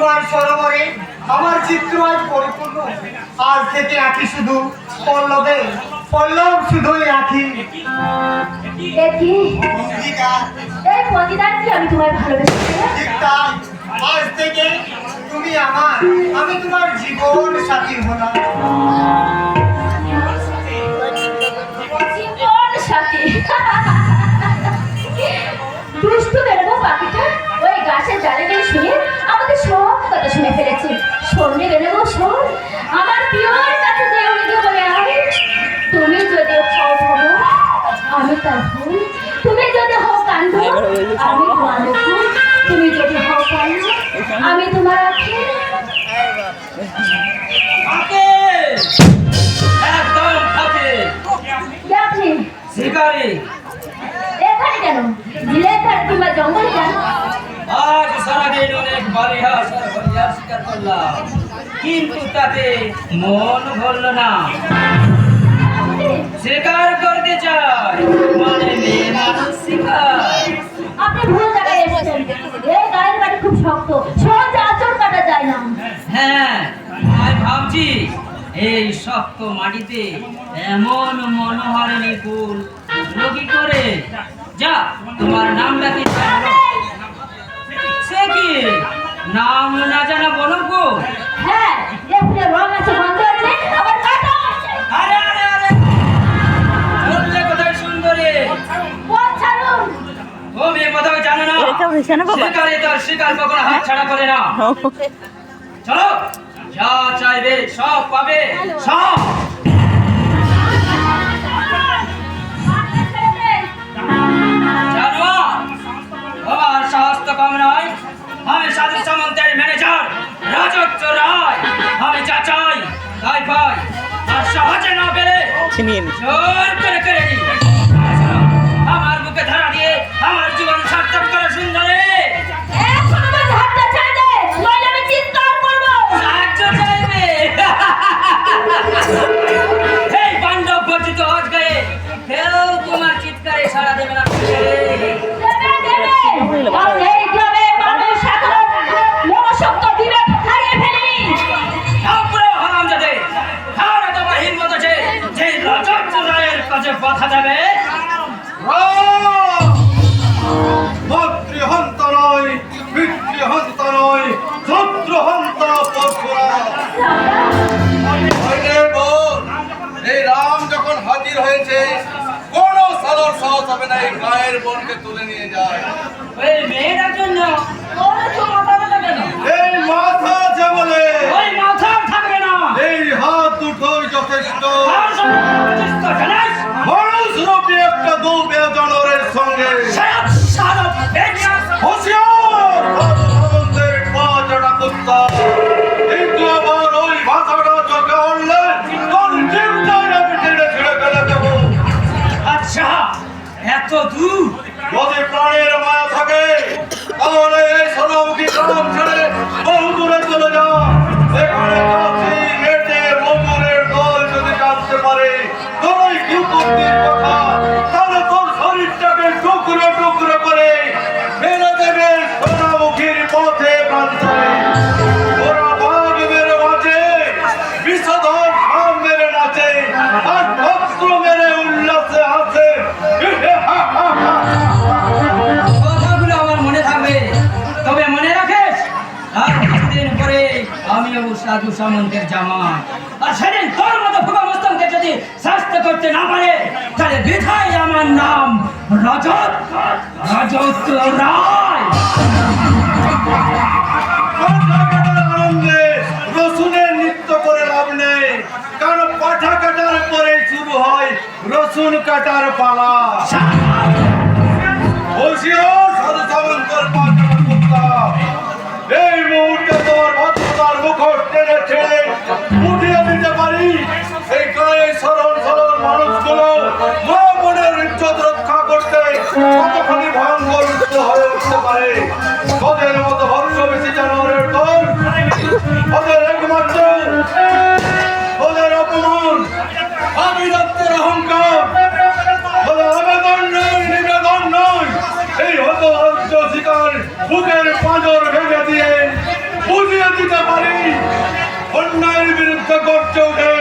তোমার সরোবরে আমার চিত্র আজ পরিপূর্ণ। আজ থেকে আঁকি শুধু পল্লবে, পল্লব শুধুই আঁকি। এই প্রতিদান কি আমি তোমায় ভালোবেসেছি? ঠিক তাই, আজ থেকে তুমি আমার, আমি তোমার জীবন সাথী হলাম। জীবন সাথী। দুষ্টু বেরোবো পাখিটা ওই গাছের ডালে গিয়ে শুয়ে আমাদের সব কথা শুনে ফেলেছে। শোনে বেরোবো শোন, আমার প্রিয়র কাছে যে উনি গিয়ে বলে আমি, তুমি যদি হও ভব আমি তার ভুল, তুমি যদি হও কাণ্ড আমি তোমার ফুল, তুমি যদি হও কাণ্ড আমি তোমার আখি। একদম থাকে কে আপনি? শিকারি। এখানে কেন? ঝিলের ধার কিংবা জঙ্গলে যান? আজ সারাদিন অনেক বালিহাস আর হরিয়ার শিকার করলাম, কিন্তু তাতে মন ভরল না। শিকার করতে চাই মানে মেয়ে মানুষ শিকার। আপনি ভুল জায়গায় এসেছেন। এই গায়ের বাড়ি খুব শক্ত, সহজে আঁচড় কাটা যায় না। হ্যাঁ, আমি ভাবছি এই শক্ত মাটিতে এমন মনোহারিণী ফুল উঠলো কি করে? যা, তোমার নামটা কি? সে কি নাম না জানা বলো গো? হ্যাঁ, এ ফুলের রং আছে, গন্ধ আছে, আবার কাঁটাও আছে। আরে আরে আরে, বললে কোথায় সুন্দরী? পথ ছাড়ুন। ও মেয়ে কোথাও জানো না? শিকারে তার শিকার কখনো হাত ছাড়া করে না। চলো, যা চাইবে সব পাবে, সব। জানোয়ার, আমার সাহস তো কম নয়। আমি সাধু সামন্তের ম্যানেজার রাজত্ব রায়। আমি যা চাই তাই পাই, আর সহজে না পেলে জোর করে কেড়ে নিই। আমার বুকে ধরা দিয়ে আমার জীবন সার্থক করে সুন্দরী। এখন আমার হাতটা ছেড়ে দে, নইলে আমি চিৎকার করব। সাহায্য চাইবে? এই পাণ্ডব বর্জিত আজ গায়ে কেউ তোমার চিৎকারে সাড়া দেবে না। দেবে, দেবে। কারণ এই গ্রামে মানুষ এখন মনসত্ব বিবেক হারিয়ে ফেলেনি। তারপরে হারামজাদে, আর এত বড় হিম্মত আছে যে রাজত্ব রায়ের কাছে বাধা দেবে? মাতৃহন্ত নয়, পিতৃহন্ত নয়, শত্রুহন্ত পরশুরাম। এই রাম যখন হাজির হয়েছে, কোন সালর সাহস হবে না এই গায়ের বোনকে তুলে নিয়ে যায়। ওই মেয়েটার জন্য ওরা তো মাথা ব্যথা কেন? এই মাথা যে বলে, ওই মাথা থাকবে না। এই হাত দুটোই যথেষ্ট। আর সব চেষ্টা জানাস? মানুষ রূপী একটা দু বেজনরের সঙ্গে সাপ সাপ বেরিয়ে হুঁশিয়ার সাধুদের পা চাটা কুত্তা। কিন্তু আবার ওই ভাষাটা চোখে উঠলে তোর জীবটাই আমি টেনে ছিঁড়ে ফেলে দেবো। আচ্ছা, এত দূর? যদি প্রাণের মায়া থাকে তাহলে এই সোনামুখী গ্রাম ছেড়ে বহু দূরে চলে যা। এখানে কাছি মেটে মজুরের দল যদি জানতে পারে তোর ওই কুকুরটির কথা, তাহলে তোর শরীরটাকে টুকরো টুকরো করে মেরে দেবে সোনামুখীর পথে প্রান্তরে। ওরা বাঘের মাঝে বিষধর সাপ মেরে নাচে আর ভক্ত মেরে উল্লাসে হাসে। কথাগুলো আমার মনে থাকবে, তবে মনে রাখিস আর কিছুদিন পরে আমিও সাধু সামন্তের জামাই। আর সেদিন তোর মতো ফুকা মস্তকে যদি শাস্তি করতে না পারে তাহলে বৃথাই আমার নাম রজত রজত রায়। আনন্দে রসুনের নৃত্য করে লাভ নেই, কারণ পাঠা কাটার পরে শুরু হয় রসুন কাটার পালা। হুঁশিয়ার সাধু সামন্তের পা চাটা কুত্তা। এই মুহূর্তে তোমার ভদ্রতার মুখোশ টেনে ছেড়ে উঠিয়ে দিতে পারি এই গায়ে সরল সরল মানুষগুলো মা মনের ইজ্জত রক্ষা করতে কতখানি ভয়ঙ্কর উচ্চ হয়ে উঠতে পারে। ওদের মতো ভক্ত বেশি জানোয়ারের দল, ওদের একমাত্র ওদের অপমান, আভিজাত্যের অহংকার, ওদের আবেদন অন্যায়ের বিরুদ্ধে গর্জে ওঠে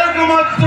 একমাত্র